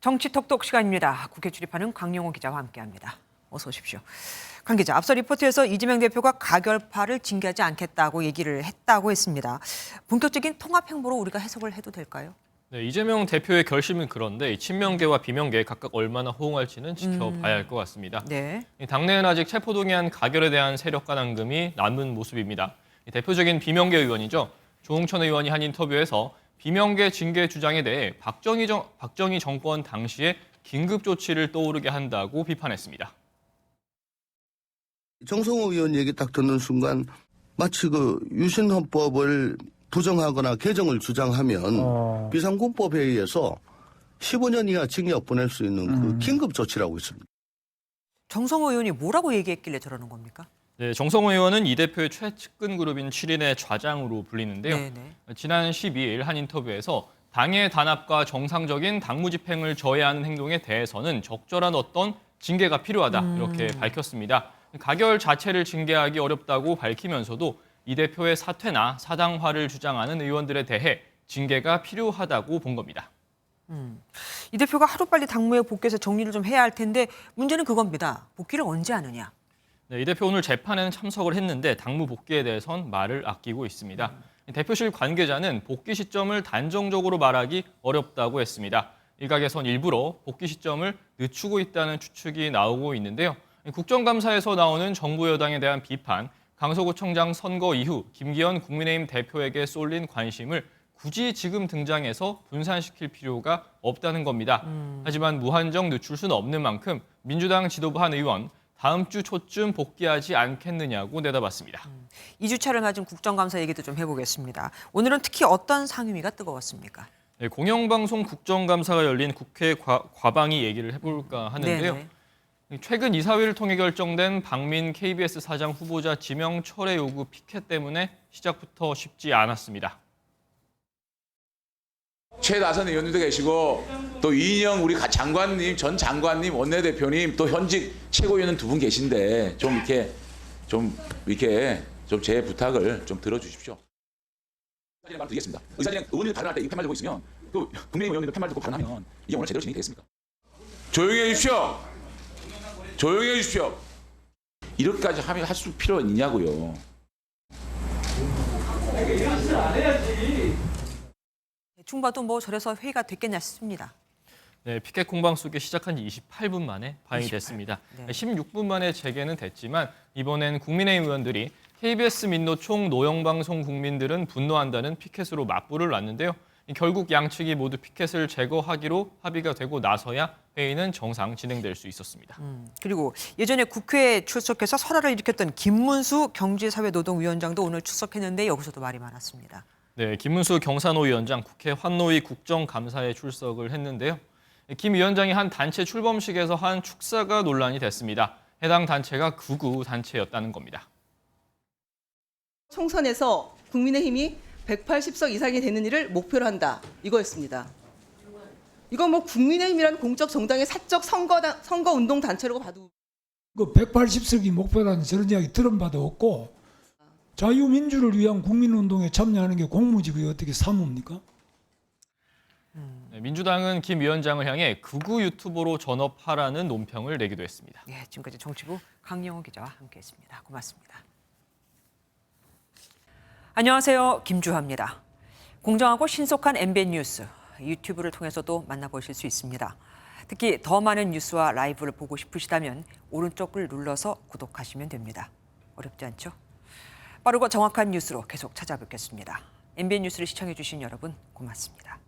정치 톡톡 시간입니다. 국회 출입하는 강영호 기자와 함께합니다. 어서 오십시오. 강 기자, 앞서 리포트에서 이재명 대표가 가결파를 징계하지 않겠다고 얘기를 했다고 했습니다. 본격적인 통합 행보로 우리가 해석을 해도 될까요? 네, 이재명 대표의 결심은 그런데 친명계와 비명계 각각 얼마나 호응할지는 지켜봐야 할 것 같습니다. 네. 당내는 아직 체포동의안 가결에 대한 세력간 앙금이 남은 모습입니다. 대표적인 비명계 의원이죠. 조홍천 의원이 한 인터뷰에서 비명계 징계 주장에 대해 박정희 정권 당시에 긴급 조치를 떠오르게 한다고 비판했습니다. 정성호 의원 얘기 딱 듣는 순간 마치 그 유신헌법을 부정하거나 개정을 주장하면 비상군법에 의해서 15년 이하 징역 보낼 수 있는 그 긴급 조치라고 있습니다. 정성호 의원이 뭐라고 얘기했길래 저러는 겁니까? 네, 정성호 의원은 이 대표의 최측근 그룹인 7인의 좌장으로 불리는데요. 네네. 지난 12일 한 인터뷰에서 당의 단합과 정상적인 당무 집행을 저해하는 행동에 대해서는 적절한 어떤 징계가 필요하다 이렇게 밝혔습니다. 가결 자체를 징계하기 어렵다고 밝히면서도 이 대표의 사퇴나 사당화를 주장하는 의원들에 대해 징계가 필요하다고 본 겁니다. 이 대표가 하루빨리 당무에 복귀해서 정리를 좀 해야 할 텐데 문제는 그겁니다. 복귀를 언제 하느냐? 네, 이 대표 오늘 재판에는 참석을 했는데 당무 복귀에 대해선 말을 아끼고 있습니다. 대표실 관계자는 복귀 시점을 단정적으로 말하기 어렵다고 했습니다. 일각에선 일부러 복귀 시점을 늦추고 있다는 추측이 나오고 있는데요. 국정감사에서 나오는 정부 여당에 대한 비판, 강서구청장 선거 이후 김기현 국민의힘 대표에게 쏠린 관심을 굳이 지금 등장해서 분산시킬 필요가 없다는 겁니다. 하지만 무한정 늦출 수는 없는 만큼 민주당 지도부 한 의원, 다음 주 초쯤 복귀하지 않겠느냐고 내다봤습니다. 2주차를 맞은 국정감사 얘기도 좀 해보겠습니다. 오늘은 특히 어떤 상임위가 뜨거웠습니까? 네, 공영방송 국정감사가 열린 국회 과방위 얘기를 해볼까 하는데요. 네네. 최근 이사회를 통해 결정된 박민 KBS 사장 후보자 지명 철회 요구 피켓 때문에 시작부터 쉽지 않았습니다. 최다선 의원님도 계시고 또 이인영 우리 장관님, 전 장관님, 원내대표님, 또 현직 최고위원은 두 분 계신데 좀 이렇게 제 부탁을 좀 들어주십시오. 의사진행 말 드리겠습니다. 의사진행 의원님 발언할 때 이 팻말 들고 있으면 그 국민의힘 의원님도 팻말 듣고 발언하면 이게 오늘 제대로 진행이 되겠습니까? 조용히 해주십시오. 조용히 해주십시오. 이렇게까지 하면 할 수 필요가 있냐고요. 대충 봐도 뭐 저래서 회의가 됐겠냐 싶습니다. 네, 피켓 공방 속에 시작한 지 28분 만에 파행이 28. 됐습니다. 네. 16분 만에 재개는 됐지만 이번엔 국민의힘 의원들이 KBS 민노총 노영방송 국민들은 분노한다는 피켓으로 맞불을 놨는데요. 결국 양측이 모두 피켓을 제거하기로 합의가 되고 나서야 회의는 정상 진행될 수 있었습니다. 그리고 예전에 국회에 출석해서 설화를 일으켰던 김문수 경제사회노동위원장도 오늘 출석했는데 여기서도 말이 많았습니다. 네, 김문수 경사노 위원장 국회 환노위 국정감사에 출석을 했는데요. 김 위원장이 한 단체 출범식에서 한 축사가 논란이 됐습니다. 해당 단체가 극우 단체였다는 겁니다. 총선에서 국민의힘이 180석 이상이 되는 일을 목표로 한다. 이거였습니다. 이거 뭐 국민의힘이라는 공적 정당의 사적 선거운동 단체라고 봐도 그 180석이 목표라는 저런 이야기 들은 바도 없고 자유민주를 위한 국민운동에 참여하는 게 공무집이 어떻게 사무입니까? 네, 민주당은 김 위원장을 향해 극우 유튜버로 전업하라는 논평을 내기도 했습니다. 네, 지금까지 정치부 강영호 기자와 함께했습니다. 고맙습니다. 안녕하세요. 김주하입니다. 공정하고 신속한 MBN 뉴스, 유튜브를 통해서도 만나보실 수 있습니다. 특히 더 많은 뉴스와 라이브를 보고 싶으시다면 오른쪽을 눌러서 구독하시면 됩니다. 어렵지 않죠? 빠르고 정확한 뉴스로 계속 찾아뵙겠습니다. MBN 뉴스를 시청해주신 여러분 고맙습니다.